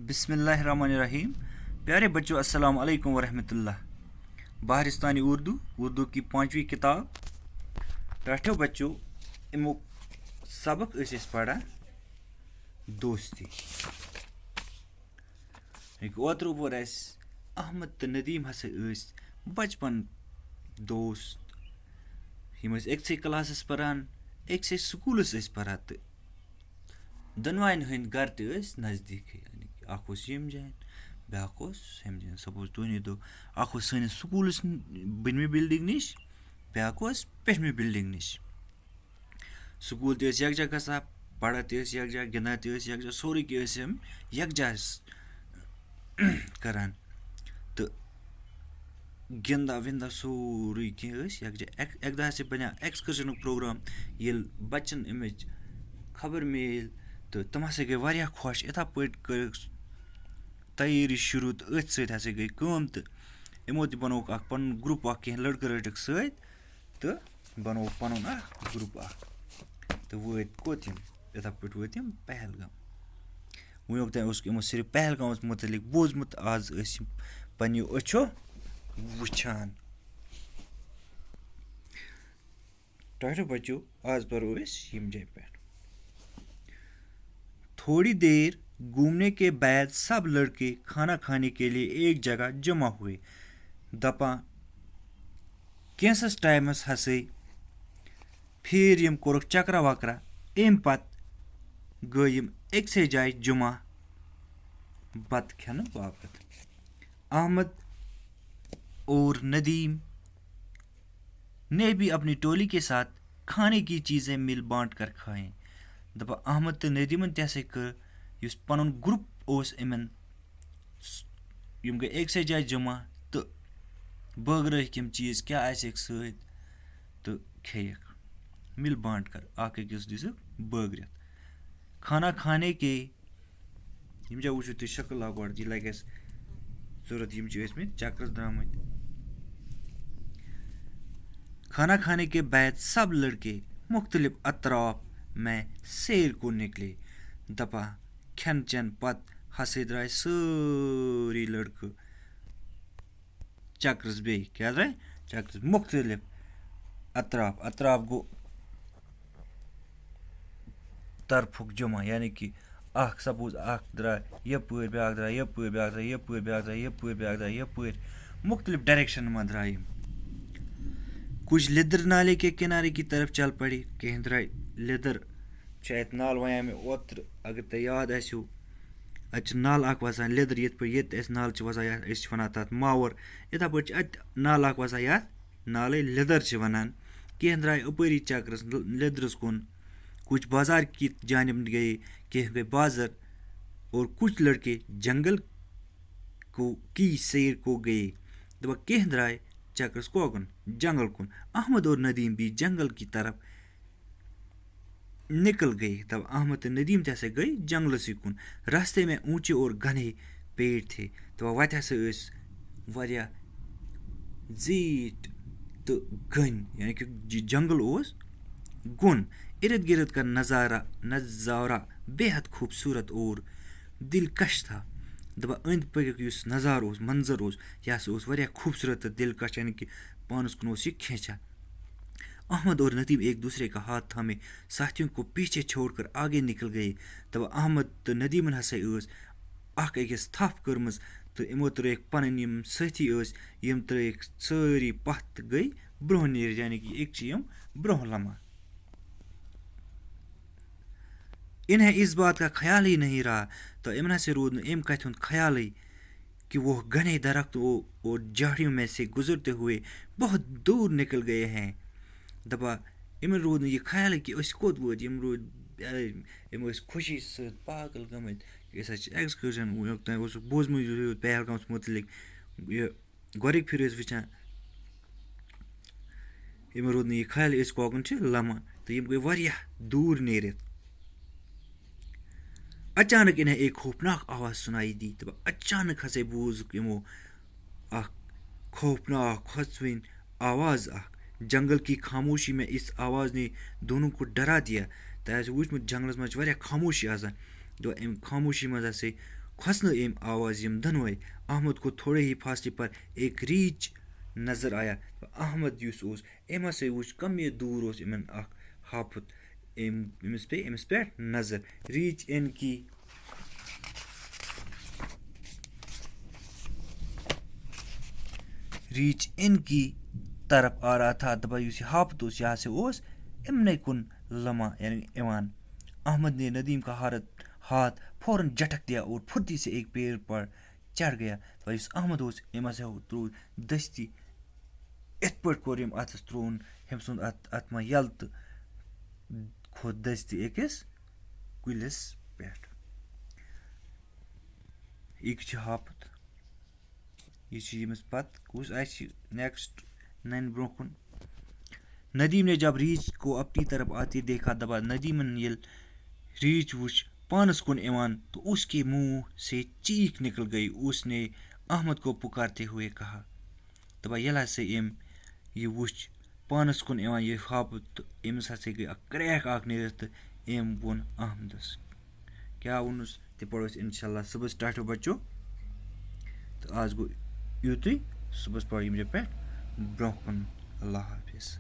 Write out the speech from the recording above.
बिस्मिल्लाहिर्रहमानिर्रहीम। प्यारे बच्चों, अस्सलाम वालेकुम वरहमतुल्लाह। बाहरिस्तानी उर्दू की 5वीं किताब टाठो बच्चों अमुक सबक पढ़ा दोस्ती। ओत्र पोर अहमद तो नदीम हसा बचपन दोस्त। एक क्लास परान एक स्कूलस परान तो दोनवाइन हंद घर नज़दीक यानी अख यम जान ब्याक हम जान। सपोज तुम दो अख सैनिस स्कूलस बनमि बिल्डिंग नश ब्याक पेठमि बिल्डिंग नश। स्कूल तकजा गसा पढ़ा तकजा गिंदा तकजा सोरे हम यकजा करान तो गिंदा विंदा सोरे यकजा। एक दह बना एक्सकर्शन प्रोग्राम ये बच्चन अमिच खबर मिल तो तम हसा गई वारिया खुश। इथा पट कर तैयारी शुरू तो अथ सत गई कम तो यमो बनोक पन ग्रुप कह लड़क रटक सत तो बनोक पन ग्रुप तो वत कोत इथा पे वत पहलगाम। वोक तम यमो सिर्फ पहलगाम मुतलिक बोजमुत आज पन्नो अच्छो वुछान। टाठो बच्चों आज पढ़ो यम जाए पे। थोड़ी देर घूमने के बाद सब लड़के खाना खाने के लिए एक जगह जमा हुए। दपा कैंसस टाइमस हसे फिर यम कोरक चक्रा वक्रा अम पत गई यम एक से जाए जुमा बत खन बापत। अहमद और नदीम ने भी अपनी टोली के साथ खाने की चीज़ें मिल बांट कर खाएं। दपा अहमद तो नदीमन तैसे कर युस पनुन ग्रुप ओस इमन यम गए एक से जाए जमा तो बगरक यम चीज़ क्या आसक सत तो खेयक मिल बांट कर आक अकिस दिसक बगरत। खाना खाने के यम जा वो शक्ल आ गो लगे जरूरत यम चक्रस द्रामत। खाना खाने के बाद सब लड़के मुख्तलिफ अतराफ में सैर को निकले। दपा खन चन पत हसे द्राय सारी लड़क चक्रस बे क्या द्राय चक्रस मुख्तलिफ अतराफ गो तरफुक जमा यानी कि अख सपोज अख द्राय यपर ब्याक द्राय यपर ब्याक द्राय यपर ब्याक द्राय यपर ब्याक द्राय यपर मुख्तलिफ डायरेक्शन में द्राय। कुछ लिदर नाले के किनारे की तरफ चल पड़ी। कहीं द्राय लिदर शायद नाल वया में ओत्र अगर ते याद आसो अच नाल अख वसान लिदर ये नाल वसान वन तथ मावर इथा पे नाल अख वसान ये नाल लिदर वनान। कह द्राय अपरी चक्रस लिदरस कुन कुछ बाजार की जानिब गए कह गए बाजार और कुछ लड़के जंगल को की सैर को गए। दबा कह द्राय चक्रस कोकुन जंगल कुन। अहमद और नदीम भी जंगल की तरफ निकल गए। तब अहमद और नदीम तैसे गए जंगल से कुन। रास्ते में ऊंचे और घने पेड़ थे तो वत वारिया जीट तो घन यानी कि जंगल ओस गुन। इर्द गिर्द का नज़ारा बेहद खूबसूरत और दिलकश था। दबा अंद पक नज़ार मंजर यह वारिया खूबसूरत तो दिलकश यानी कि पानस कुन यह खींचा। अहमद और नदीम एक दूसरे का हाथ थामे साथियों को पीछे छोड़कर आगे निकल गए। तब अहमद तो नदीमन हसा अख अकिस थप कर्म तो यमो त्रिक पन यम साथी यम त्रिक सारी पथ गई ब्रोह नीर यानी कि एक यम ब्रोह लमा। इन्हें इस बात का ख्याल ही नहीं रहा तो इमन से रोद एम कथ ख्याल ही कि वो घने दरख्तों और झाड़ियों में से गुजरते हुए बहुत दूर निकल गए हैं। दपा इमन रोद यह ख्याल है कि कोत वो यम रोद खुशी सत पागल गमत एक्सकर्शन बोजमुत पहलगाम मुतलिक गोरिक फिर वचान इमन रोद यह ख्याल कोकन लमा तो यम गई वारिया दूर नेरित। अचानक इन्हें एक खौफनाक आवाज़ सुनाई दी। तब अचानक हसे बूझ यमो खौफनाक खसविन आवाज़ जंगल की खामोशी में इस आवाज़ ने दोनों को डरा दिया। तो वुचमुत जंगलस मज वारिया खामोशी आसान तो अम खामोशी मज खसने एम आवाज़ यम दनवे। अहमद को थोड़े ही फासले पर एक रीछ नजर आया। तो अहमद युस ओस एम हसा वुच कम ये दूर ओस इमन अख हाफत एमस पे नजर। रीच इन की रीच इन की तरफ आ रहा था। दबा युस हाफत ओस यहाँ से ओस इमने कुन लमा यानी इवान। अहमद ने नदीम का हाथ फौरन झटक दिया और फुर्ती से एक पेड़ पर चढ़ गया। तो युस अहमद ओस एम हसा त्रो दस्ती इत पट कोर यम अतस त्रोन हम सुन अत मा यल तो खोद दस्ती अकिस कुलिस पेट। एक हाफत ये यमस पत कुछ नेक्स्ट नन ब्रोकुन। नदीम ने जब रीछ को अपनी तरफ आते देखा। दबा नदीमन ये रीछ वुच पानस कुन इवान तो उसके मुंह से चीख निकल गई। उसने अहमद को पुकारते हुए कहा। दबा यला से एम ये वुच पानस कुन इवान ये हाफत तो एमस हसे गई क्रैक आख नेरित। एम वोन अहमदस क्या वोनुस ते पढ़ो इंशाल्लाह सुबह स्टार्ट हो बच्चों। तो आज गो युतुई सुबह पढ़ो पे ब्रोह कुन। अल्लाह हाफिज।